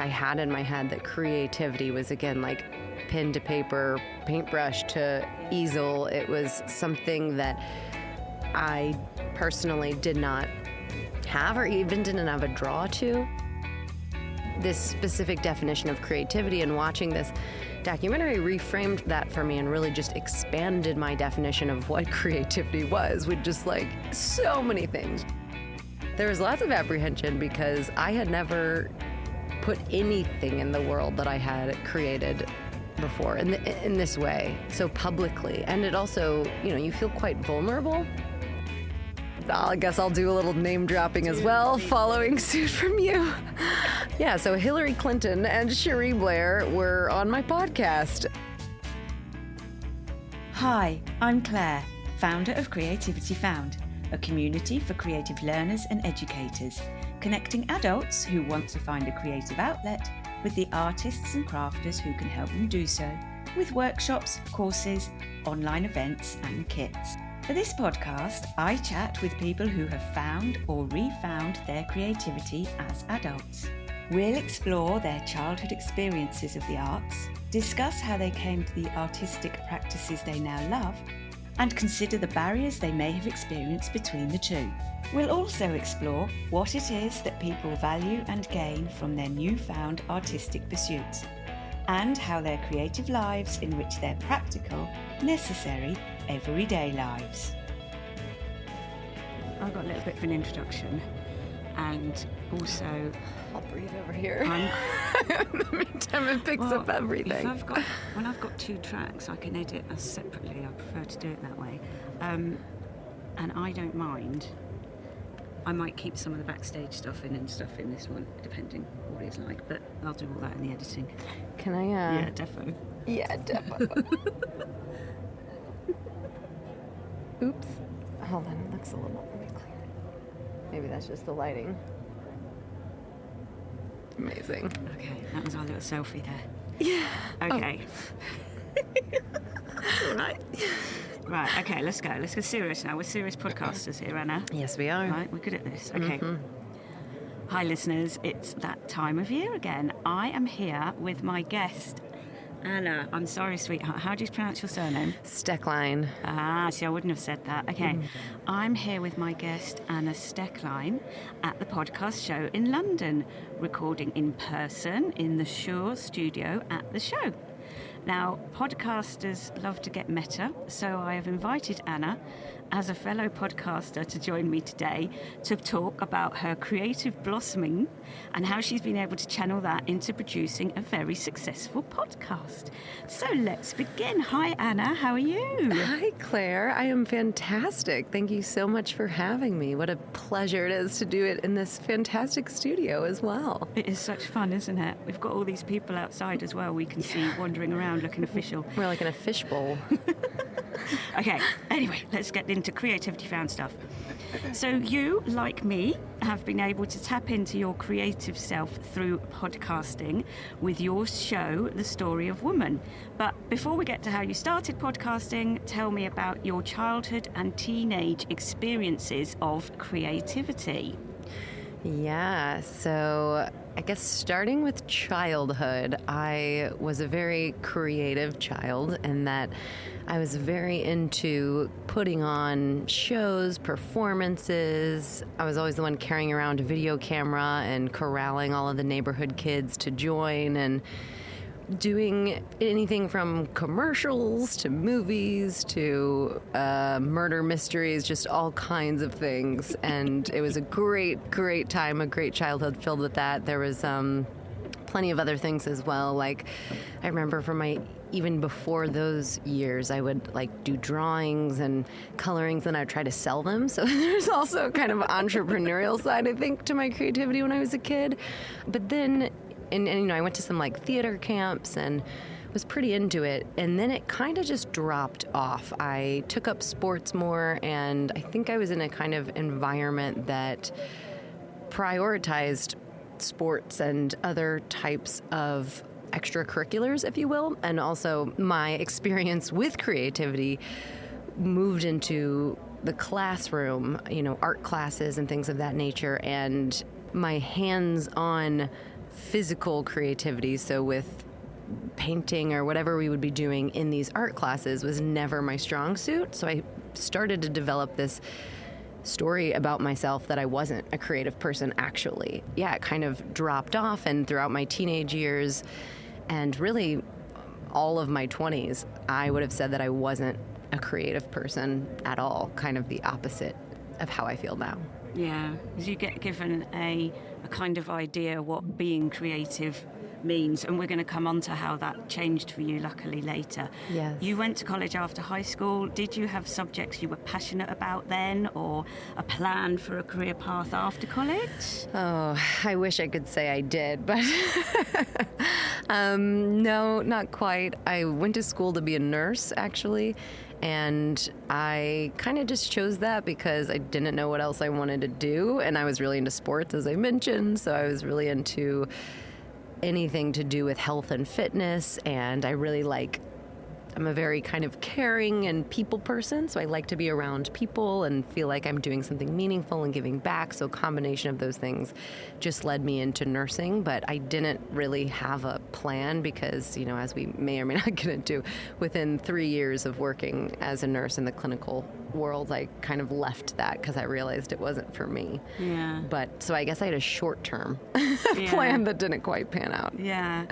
I had in my head that creativity was, again, like pen to paper, paintbrush to easel. It was something that I personally did not have or even didn't have a draw to. This specific definition of creativity, and watching this documentary reframed that for me and really just expanded my definition of what creativity was with just like so many things. There was lots of apprehension because I had never put anything in the world that I had created before in this way, so publicly. And it also, you feel quite vulnerable. I guess I'll do a little name dropping as well, following suit from you. Yeah, so Hillary Clinton and Cherie Blair were on my podcast. Hi, I'm Claire, founder of Creativity Found, a community for creative learners and educators, connecting adults who want to find a creative outlet with the artists and crafters who can help them do so, with workshops, courses, online events and kits. For this podcast, I chat with people who have found or refound their creativity as adults. We'll explore their childhood experiences of the arts, discuss how they came to the artistic practices they now love, and consider the barriers they may have experienced between the two. We'll also explore what it is that people value and gain from their newfound artistic pursuits, and how their creative lives enrich their practical, necessary, everyday lives. I got a little bit of an introduction, and also I'll breathe over here. I'm In the meantime, it picks up everything. When I've got two tracks, I can edit us separately. I prefer to do it that way, and I don't mind. I might keep some of the backstage stuff in and stuff in this one, depending what it's like. But I'll do all that in the editing. Can I? Yeah, defo. Yeah, defo. Oops. Hold on, it looks a little bit clear. Maybe that's just the lighting. Amazing. Okay, that was our little selfie there. Yeah. Okay. All right. Right, okay, let's go. Let's get serious now. We're serious podcasters here, Anna. Yes, we are. Right, we're good at this. Okay. Hi, listeners. It's that time of year again. I am here with my guest, Anna. I'm sorry, sweetheart. How do you pronounce your surname? Stoecklein. See, I wouldn't have said that. Okay. I'm here with my guest, Anna Stoecklein, at the podcast show in London, recording in person in the Shure studio at the show. Now, podcasters love to get meta, so I have invited Anna, as a fellow podcaster, to join me today to talk about her creative blossoming and how she's been able to channel that into producing a very successful podcast. So let's begin. Hi, Anna. How are you? Hi, Claire. I am fantastic. Thank you so much for having me. What a pleasure it is to do it in this fantastic studio as well. It is such fun, isn't it? We've got all these people outside as well we can see wandering around looking official. We're like in a fishbowl. Okay, anyway, let's get into Creativity Found stuff. So you, like me, have been able to tap into your creative self through podcasting with your show, The Story of Woman. But before we get to how you started podcasting, tell me about your childhood and teenage experiences of creativity. Yeah, so I guess starting with childhood, I was a very creative child in that I was very into putting on shows, performances. I was always the one carrying around a video camera and corralling all of the neighborhood kids to join, and doing anything from commercials to movies to murder mysteries, just all kinds of things. And it was a great time, a great childhood filled with that. There was plenty of other things as well. Like, I remember even before those years, I would like do drawings and colorings, and I'd try to sell them. So there's also kind of entrepreneurial side, I think, to my creativity when I was a kid. But then, and I went to some like theater camps and was pretty into it. And then it kind of just dropped off. I took up sports more, and I think I was in a kind of environment that prioritized sports and other types of extracurriculars, if you will. And also my experience with creativity moved into the classroom, art classes and things of that nature. And my hands-on physical creativity, so with painting or whatever we would be doing in these art classes, was never my strong suit. So I started to develop this story about myself that I wasn't a creative person, actually. Yeah, it kind of dropped off, and throughout my teenage years and really all of my 20s, I would have said that I wasn't a creative person at all, kind of the opposite of how I feel now. Yeah, as you get given a kind of idea what being creative means, and we're going to come on to how that changed for you, luckily, later. Yes. You went to college after high school. Did you have subjects you were passionate about then, or a plan for a career path after college? Oh, I wish I could say I did, but no, not quite. I went to school to be a nurse, actually, and I kind of just chose that because I didn't know what else I wanted to do, and I was really into sports, as I mentioned, so I was really into anything to do with health and fitness, and I'm a very kind of caring and people person, so I like to be around people and feel like I'm doing something meaningful and giving back. So a combination of those things just led me into nursing, but I didn't really have a plan because, as we may or may not get into, within 3 years of working as a nurse in the clinical world, I kind of left that because I realized it wasn't for me. Yeah. But so I guess I had a short-term plan that didn't quite pan out. Yeah.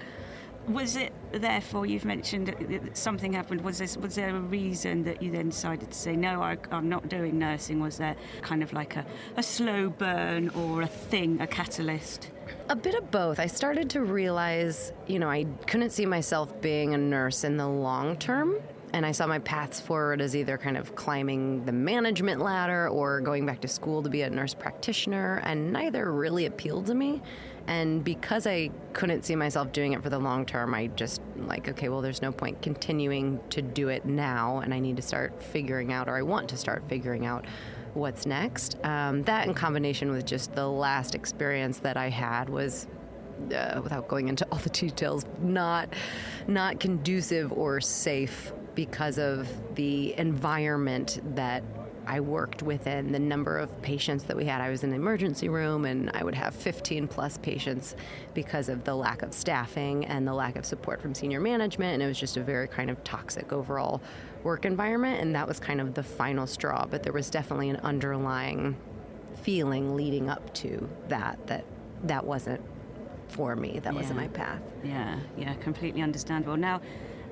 Was it, therefore, you've mentioned that something happened, was there a reason that you then decided to say, no, I'm not doing nursing? Was there kind of like a slow burn or a catalyst? A bit of both. I started to realize, I couldn't see myself being a nurse in the long term. And I saw my paths forward as either kind of climbing the management ladder or going back to school to be a nurse practitioner, and neither really appealed to me. And because I couldn't see myself doing it for the long term, I just okay, well, there's no point continuing to do it now, and I need to start figuring out, or I want to start figuring out what's next. That in combination with just the last experience that I had was, without going into all the details, not conducive or safe because of the environment that I worked within, the number of patients that we had. I was in the emergency room, and I would have 15 plus patients because of the lack of staffing and the lack of support from senior management, and it was just a very kind of toxic overall work environment, and that was kind of the final straw. But there was definitely an underlying feeling leading up to that wasn't for me. That wasn't my path. Yeah, completely understandable. Now,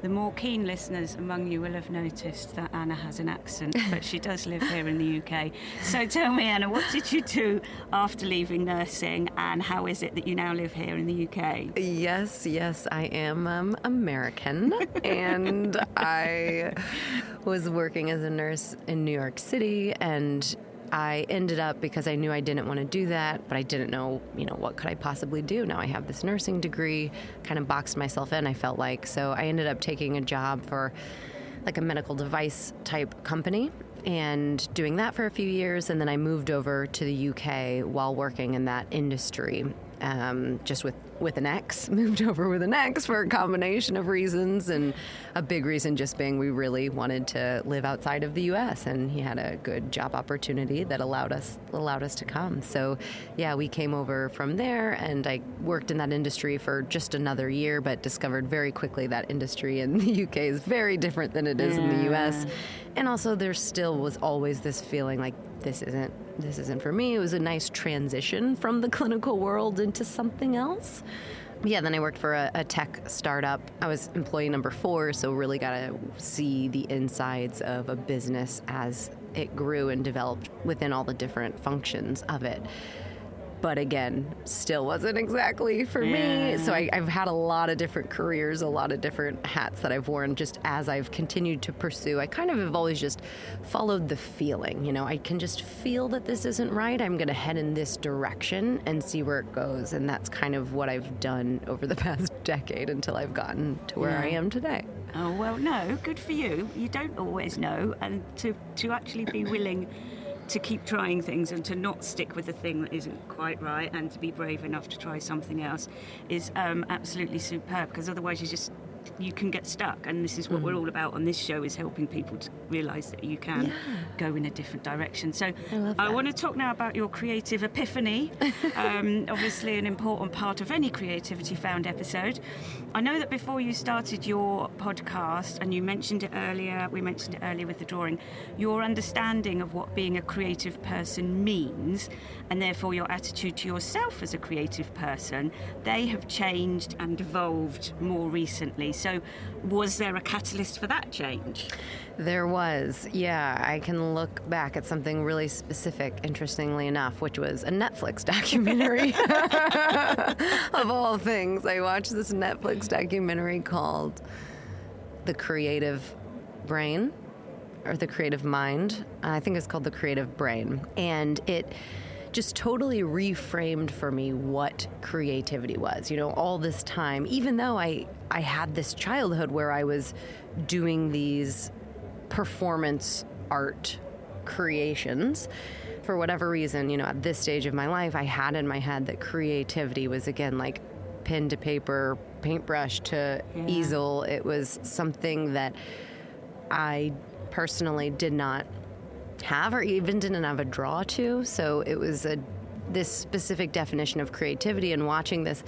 the more keen listeners among you will have noticed that Anna has an accent, but she does live here in the UK. So tell me, Anna, what did you do after leaving nursing, and how is it that you now live here in the UK? Yes, I am American, and I was working as a nurse in New York City, and I ended up, because I knew I didn't want to do that, but I didn't know, what could I possibly do? Now I have this nursing degree, kind of boxed myself in, I felt like. So I ended up taking a job for like a medical device type company and doing that for a few years. And then I moved over to the UK while working in that industry, just with an ex, moved over with an ex for a combination of reasons, and a big reason just being we really wanted to live outside of the U.S. and he had a good job opportunity that allowed us to come. So yeah, we came over from there, and I worked in that industry for just another year, but discovered very quickly that industry in the UK is very different than it is in the U.S. And also there still was always this feeling like this isn't for me. It was a nice transition from the clinical world into something else. Yeah, then I worked for a tech startup. I was employee number 4, so really got to see the insides of a business as it grew and developed within all the different functions of it. But again, still wasn't exactly for me. So I've had a lot of different careers, a lot of different hats that I've worn just as I've continued to pursue. I kind of have always just followed the feeling. I can just feel that this isn't right. I'm going to head in this direction and see where it goes. And that's kind of what I've done over the past decade until I've gotten to where I am today. Oh, well, no, good for you. You don't always know. And to actually be willing to keep trying things and to not stick with the thing that isn't quite right, and to be brave enough to try something else is absolutely superb, because otherwise you just you can get stuck, and this is what we're all about on this show, is helping people to realise that you can go in a different direction. So I want to talk now about your creative epiphany. Obviously an important part of any Creativity Found episode. I know that before you started your podcast, and you mentioned it earlier, we mentioned it earlier with the drawing, your understanding of what being a creative person means, and therefore your attitude to yourself as a creative person, they have changed and evolved more recently. So was there a catalyst for that change? There was, yeah. I can look back at something really specific, interestingly enough, which was a Netflix documentary. Of all things, I watched this Netflix documentary called The Creative Brain, or The Creative Mind. I think it's called The Creative Brain. And it just totally reframed for me what creativity was. You know, all this time, even though I had this childhood where I was doing these performance art creations, for whatever reason, you know, at this stage of my life, I had in my head that creativity was, again, like pen to paper, paintbrush to easel. It was something that I personally did not have, or even didn't have a draw to. So it was this specific definition of creativity, and watching this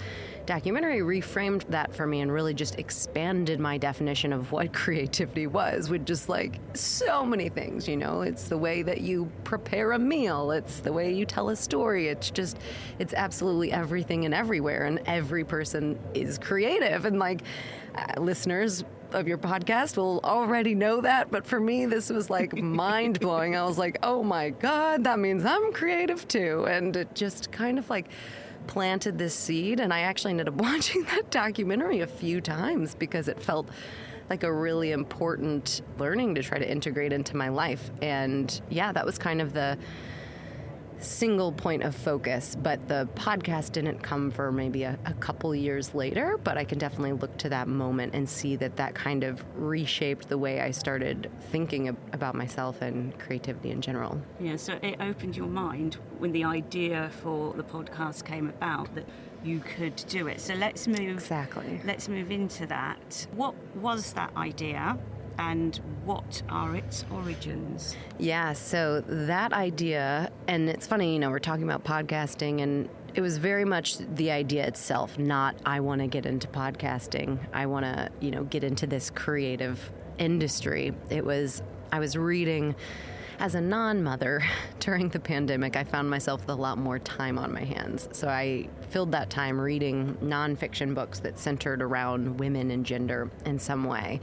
documentary reframed that for me and really just expanded my definition of what creativity was, with just like so many things. You know, it's the way that you prepare a meal, it's the way you tell a story, it's absolutely everything and everywhere, and every person is creative. And like listeners of your podcast will already know that, but for me this was like mind-blowing. I was like, oh my God, that means I'm creative too. And it just kind of like planted this seed, and I actually ended up watching that documentary a few times because it felt like a really important learning to try to integrate into my life. And yeah, that was kind of the single point of focus, but the podcast didn't come for maybe a couple years later, but I can definitely look to that moment and see that kind of reshaped the way I started thinking about myself and creativity in general. Yeah, so it opened your mind when the idea for the podcast came about, that you could do it. So let's move into that. What was that idea, and what are its origins? Yeah, so that idea, and it's funny, you know, we're talking about podcasting, and it was very much the idea itself, not I want to get into podcasting. I want to, you know, get into this creative industry. I was reading as a non-mother during the pandemic. I found myself with a lot more time on my hands. So I filled that time reading nonfiction books that centered around women and gender in some way.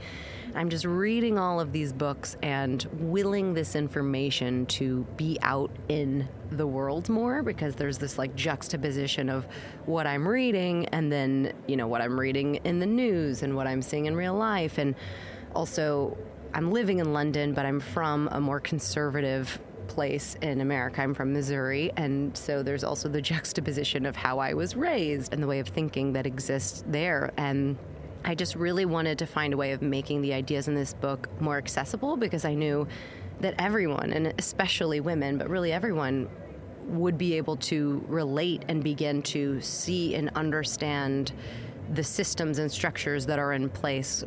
I'm just reading all of these books and willing this information to be out in the world more, because there's this like juxtaposition of what I'm reading and then, you know, what I'm reading in the news and what I'm seeing in real life. And also, I'm living in London, but I'm from a more conservative place in America. I'm from Missouri, and so there's also the juxtaposition of how I was raised and the way of thinking that exists there. And I just really wanted to find a way of making the ideas in this book more accessible, because I knew that everyone, and especially women, but really everyone, would be able to relate and begin to see and understand the systems and structures that are in place,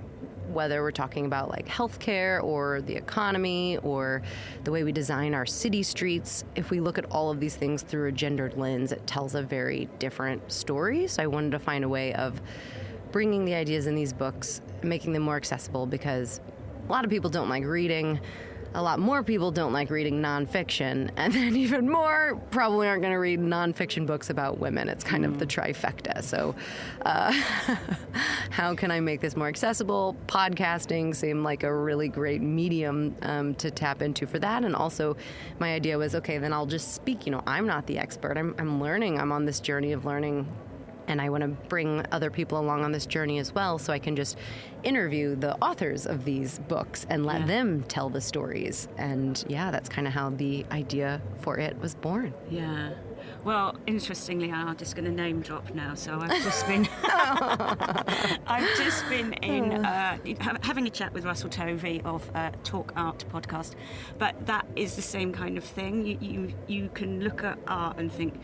whether we're talking about like healthcare or the economy or the way we design our city streets. If we look at all of these things through a gendered lens, it tells a very different story. So I wanted to find a way of bringing the ideas in these books, making them more accessible, because a lot of people don't like reading. A lot more people don't like reading nonfiction, and then even more probably aren't going to read nonfiction books about women. It's kind of the trifecta. So how can I make this more accessible? Podcasting seemed like a really great medium to tap into for that. And also my idea was, okay, then I'll just speak. You know, I'm not the expert. I'm learning. I'm on this journey of learning, and I want to bring other people along on this journey as well, so I can just interview the authors of these books and let them tell the stories. And yeah, that's kind of how the idea for it was born. Yeah. Well, interestingly, I'm just going to name drop now. So I've just been, having a chat with Russell Tovey of Talk Art podcast. But that is the same kind of thing. You can look at art and think,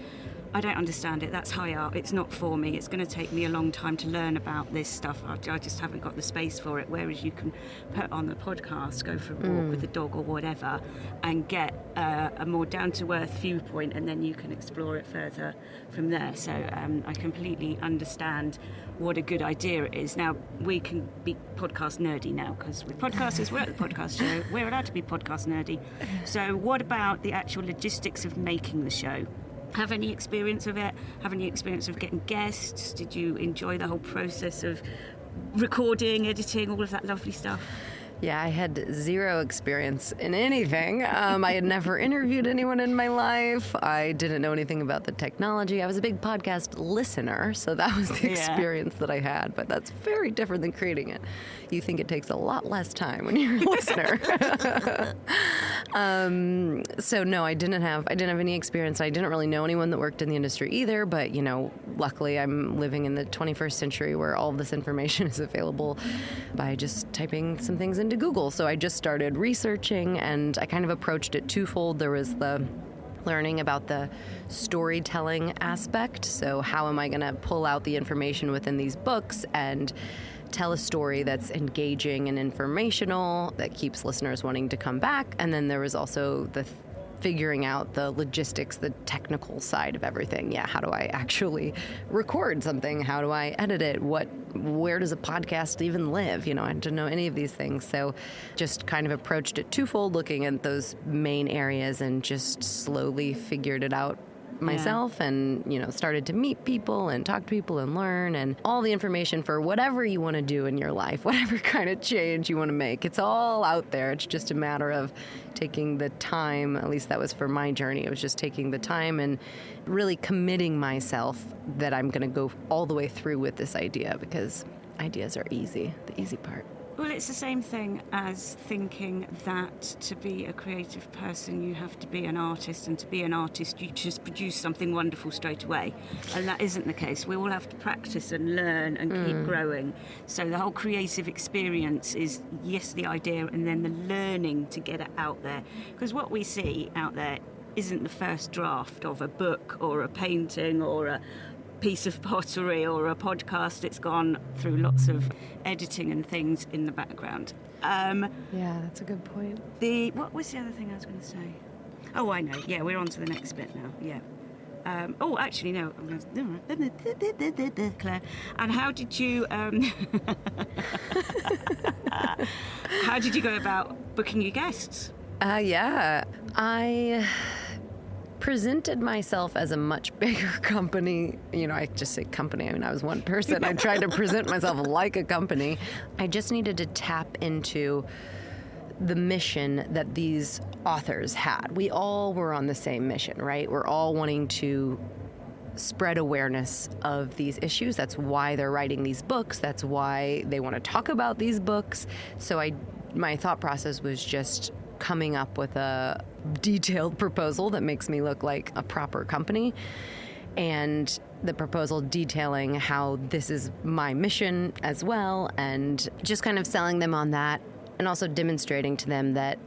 I don't understand it. That's high art. It's not for me. It's going to take me a long time to learn about this stuff. I just haven't got the space for it. Whereas you can put on the podcast, go for a walk with the dog or whatever, and get a more down-to-earth viewpoint, and then you can explore it further from there. So I completely understand what a good idea it is. Now, we can be podcast nerdy now, because with podcasters, we're at the podcast show. We're allowed to be podcast nerdy. So what about the actual logistics of making the show? Have any experience of it? Have any experience of getting guests? Did you enjoy the whole process of recording, editing, all of that lovely stuff? Yeah, I had zero experience in anything. I had never interviewed anyone in my life. I didn't know anything about the technology. I was a big podcast listener, so that was the experience that I had. But that's very different than creating it. You think it takes a lot less time when you're a listener. So no, I didn't have any experience. I didn't really know anyone that worked in the industry either. But luckily, I'm living in the 21st century where all this information is available by just typing some things into Google. So I just started researching, and I kind of approached it twofold. There was the learning about the storytelling aspect. So how am I going to pull out the information within these books and tell a story that's engaging and informational, that keeps listeners wanting to come back? And then there was also the figuring out the logistics, the technical side of everything. Yeah, how do I actually record something? How do I edit it? Where does a podcast even live? I didn't know any of these things. So just kind of approached it twofold, looking at those main areas, and just slowly figured it out myself, and started to meet people and talk to people and learn, and all the information for whatever you want to do in your life, whatever kind of change you want to make. It's all out there. It's just a matter of taking the time. At least that was for my journey. It was just taking the time and really committing myself that I'm going to go all the way through with this idea, because ideas are easy, the easy part. Well, it's the same thing as thinking that to be a creative person, you have to be an artist, and to be an artist, you just produce something wonderful straight away. And that isn't the case. We all have to practice and learn and keep growing. So the whole creative experience is, yes, the idea, and then the learning to get it out there. Because what we see out there isn't the first draft of a book or a painting or a piece of pottery or a podcast. It's gone through lots of editing and things in the background. Yeah, that's a good point. What was the other thing I was going to say? Oh, I know. Yeah, we're on to the next bit now. Yeah. Actually, no. Claire. And how did you? How did you go about booking your guests? Yeah, I presented myself as a much bigger company. I just say company. I mean, I was one person. I tried to present myself like a company. I just needed to tap into the mission that these authors had. We all were on the same mission, right? We're all wanting to spread awareness of these issues. That's why they're writing these books. That's why they want to talk about these books. So my thought process was just coming up with a detailed proposal that makes me look like a proper company, and the proposal detailing how this is my mission as well, and just kind of selling them on that, and also demonstrating to them that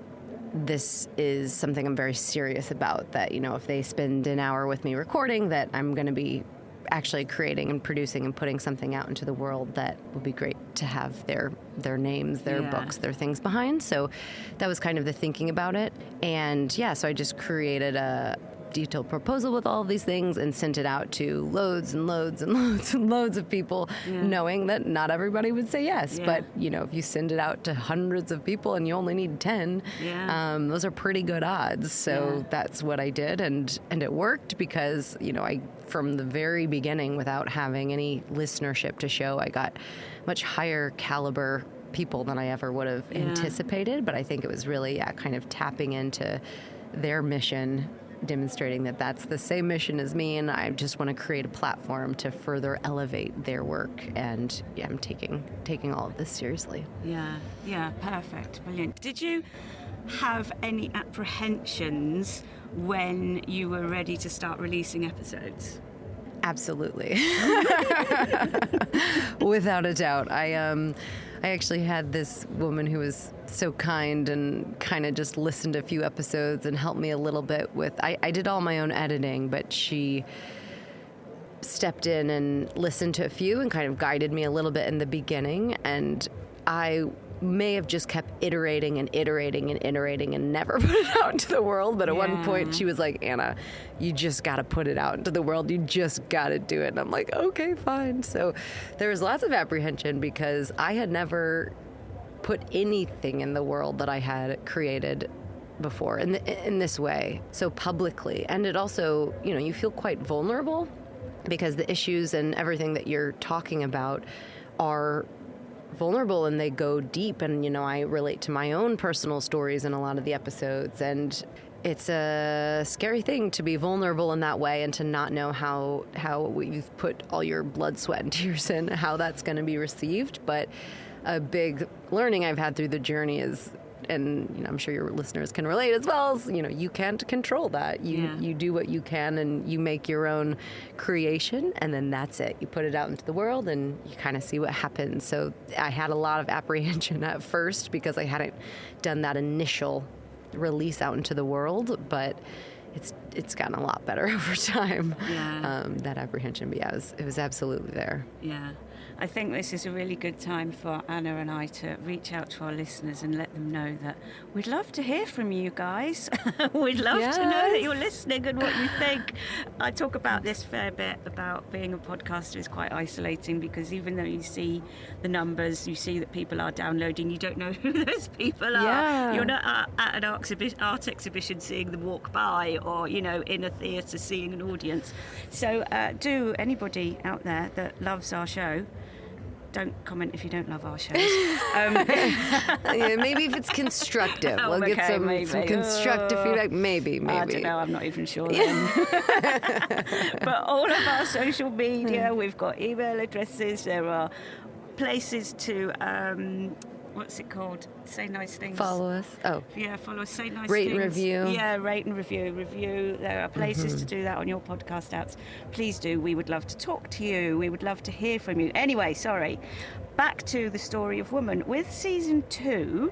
this is something I'm very serious about, that if they spend an hour with me recording, that I'm going to be actually creating and producing and putting something out into the world that would be great to have their names, their books, their things behind. So that was kind of the thinking about it. And so I just created a detailed proposal with all of these things and sent it out to loads and loads and loads and loads of people, knowing that not everybody would say yes. But, if you send it out to hundreds of people and you only need 10, those are pretty good odds. So that's what I did. And it worked because, I, from the very beginning, without having any listenership to show, I got much higher caliber people than I ever would have anticipated. But I think it was really, kind of tapping into their mission, demonstrating that that's the same mission as me, and I just want to create a platform to further elevate their work. And I'm taking all of this seriously. Yeah, perfect, brilliant. Did you have any apprehensions when you were ready to start releasing episodes? Absolutely. Without a doubt. I actually had this woman who was so kind and kind of just listened to a few episodes and helped me a little bit with, I did all my own editing, but she stepped in and listened to a few and kind of guided me a little bit in the beginning. And I may have just kept iterating and never put it out into the world. But at one point she was like, Anna, you just got to put it out into the world. You just got to do it. And I'm like, okay, fine. So there was lots of apprehension because I had never put anything in the world that I had created before in this way, so publicly. And it also, you feel quite vulnerable because the issues and everything that you're talking about are vulnerable and they go deep. And, I relate to my own personal stories in a lot of the episodes. And it's a scary thing to be vulnerable in that way and to not know how you've put all your blood, sweat, and tears in, how that's going to be received. But a big learning I've had through the journey is, and I'm sure your listeners can relate as well, is, you can't control that. You do what you can and you make your own creation, and then that's it. You put it out into the world and you kind of see what happens. So I had a lot of apprehension at first because I hadn't done that initial release out into the world, but it's gotten a lot better over time. That apprehension, but it was absolutely there. I think this is a really good time for Anna and I to reach out to our listeners and let them know that we'd love to hear from you guys. We'd love to know that you're listening and what you think. I talk about this fair bit, about being a podcaster is quite isolating because even though you see the numbers, you see that people are downloading, you don't know who those people are. You're not at an art exhibition seeing them walk by or, in a theatre seeing an audience. So do anybody out there that loves our show, don't comment if you don't love our shows. Maybe if it's constructive. We'll get some constructive feedback. Maybe. I don't know. I'm not even sure then. But all of our social media, we've got email addresses. There are places to... what's it called? Say nice things. Follow us. Oh. Yeah, follow us. Say nice rate things. Rate and review. Yeah, rate and review. There are places to do that on your podcast apps. Please do. We would love to talk to you. We would love to hear from you. Anyway, sorry. Back to the story of woman. With season 2,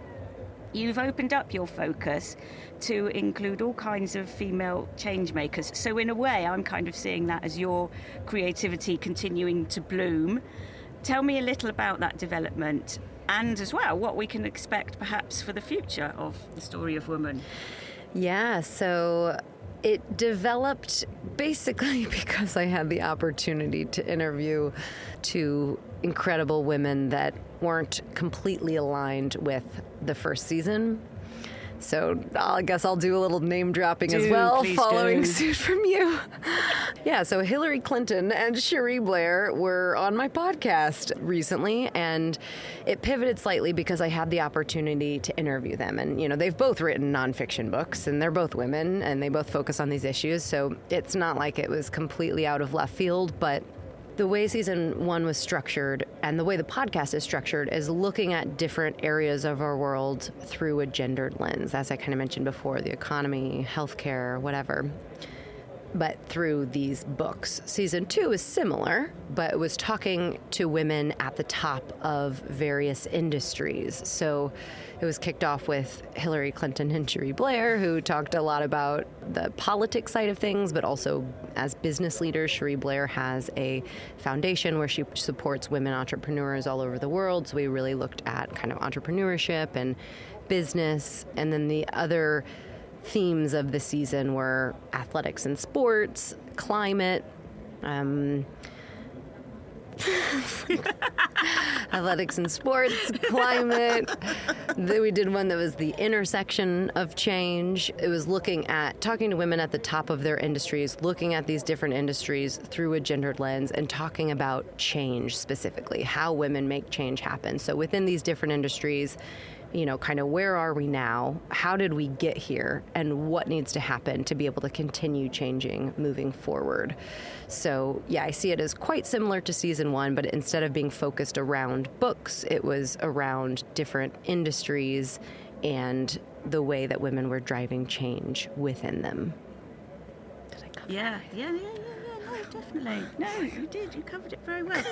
you've opened up your focus to include all kinds of female change makers. So in a way, I'm kind of seeing that as your creativity continuing to bloom. Tell me a little about that development and as well what we can expect perhaps for the future of the story of woman. Yeah, so it developed basically because I had the opportunity to interview 2 incredible women that weren't completely aligned with the first season. So I guess I'll do a little name dropping as well, following suit from you. Yeah, so Hillary Clinton and Cherie Blair were on my podcast recently, and it pivoted slightly because I had the opportunity to interview them. And, they've both written nonfiction books, and they're both women, and they both focus on these issues. So it's not like it was completely out of left field, but the way season 1 was structured and the way the podcast is structured is looking at different areas of our world through a gendered lens, as I kind of mentioned before, the economy, healthcare, whatever, but through these books. Season 2 is similar, but it was talking to women at the top of various industries. So it was kicked off with Hillary Clinton and Cherie Blair, who talked a lot about the politics side of things, but also as business leaders. Cherie Blair has a foundation where she supports women entrepreneurs all over the world. So we really looked at kind of entrepreneurship and business. And then the other themes of the season were athletics and sports, climate, athletics and sports, climate. Then we did one that was the intersection of change. It was looking at talking to women at the top of their industries, looking at these different industries through a gendered lens and talking about change specifically, how women make change happen. So within these different industries, kind of where are we now? How did we get here? And what needs to happen to be able to continue changing moving forward? So, yeah, I see it as quite similar to season 1, but instead of being focused around books, it was around different industries and the way that women were driving change within them. Did I cover that? Yeah, no, definitely. No, you did. You covered it very well.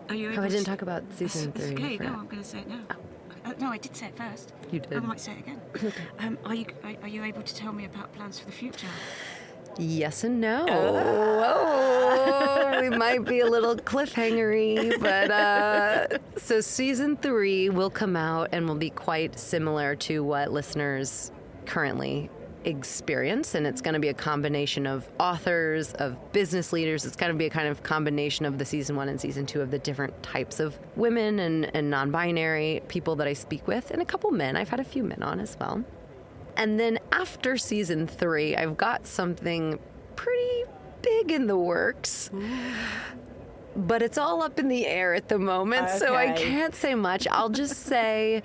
Are you able I didn't talk about season 3. Okay, no, I'm going to say it now. No, I did say it first. You did. I might say it again. Okay. Are you able to tell me about plans for the future? Yes and no. Oh, we might be a little cliffhangery, but so season 3 will come out and will be quite similar to what listeners currently experience, and it's going to be a combination of authors, of business leaders. It's going to be a kind of combination of the season 1 and season 2 of the different types of women and non-binary people that I speak with, and a couple men. I've had a few men on as well. And then after season 3, I've got something pretty big in the works. But it's all up in the air at the moment, so I can't say much. I'll just say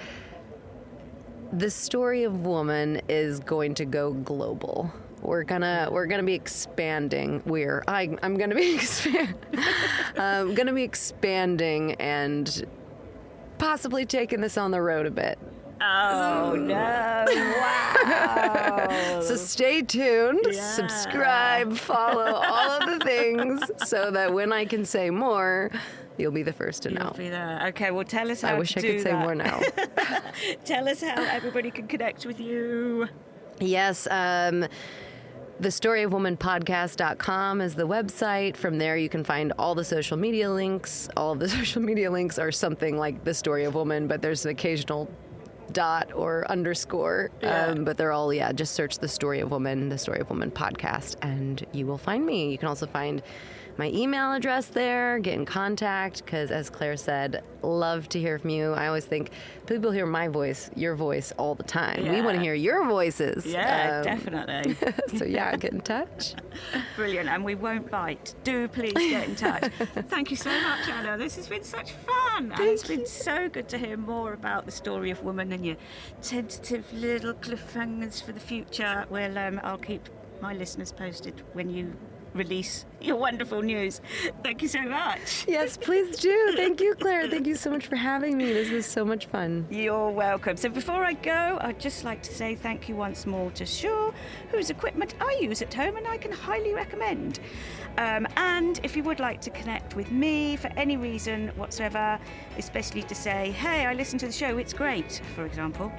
the story of woman is going to go global. We're gonna be expanding. I'm gonna be expanding and possibly taking this on the road a bit. Oh, no. Wow. So stay tuned, subscribe, follow all of the things so that when I can say more, you'll be the first to know. You'll be there. Okay, well, tell us how to do that. I wish I could say more now. Tell us how everybody can connect with you. Yes, thestoryofwomanpodcast.com is the website. From there, you can find all the social media links. All of the social media links are something like The Story of Woman, but there's an occasional dot or underscore, but they're all, just search The Story of Woman, The Story of Woman podcast, and you will find me. You can also find my email address there, get in contact, because as Claire said, love to hear from you. I always think people hear my voice, your voice all the time. We want to hear your voices. Yeah, definitely. So get in touch. Brilliant, and we won't bite. Do please get in touch. Thank you so much, Anna. This has been such fun. And it's been so good to hear more about the story of woman and your tentative little cliffhangers for the future. Well, I'll keep my listeners posted when you release your wonderful news. Thank you so much. Yes, please do. Thank you, Claire. Thank you so much for having me. This was so much fun. You're welcome. So before I go, I'd just like to say thank you once more to Shaw, whose equipment I use at home and I can highly recommend. And if you would like to connect with me for any reason whatsoever, especially to say, hey, I listened to the show, it's great, for example,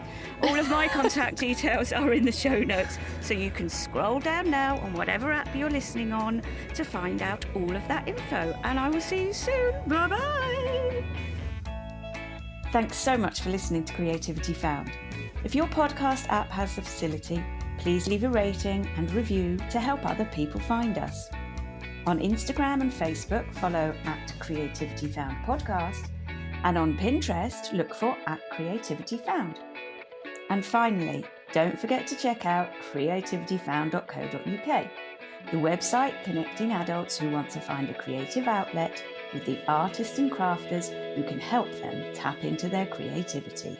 all of my contact details are in the show notes, so you can scroll down now on whatever app you're listening on to find out all of that info. And I will see you soon. Bye-bye. Thanks so much for listening to Creativity Found. If your podcast app has the facility, please leave a rating and review to help other people find us. On Instagram and Facebook, follow @Creativity Found Podcast, and on Pinterest, look for @CreativityFound. And finally, don't forget to check out creativityfound.co.uk, the website connecting adults who want to find a creative outlet with the artists and crafters who can help them tap into their creativity.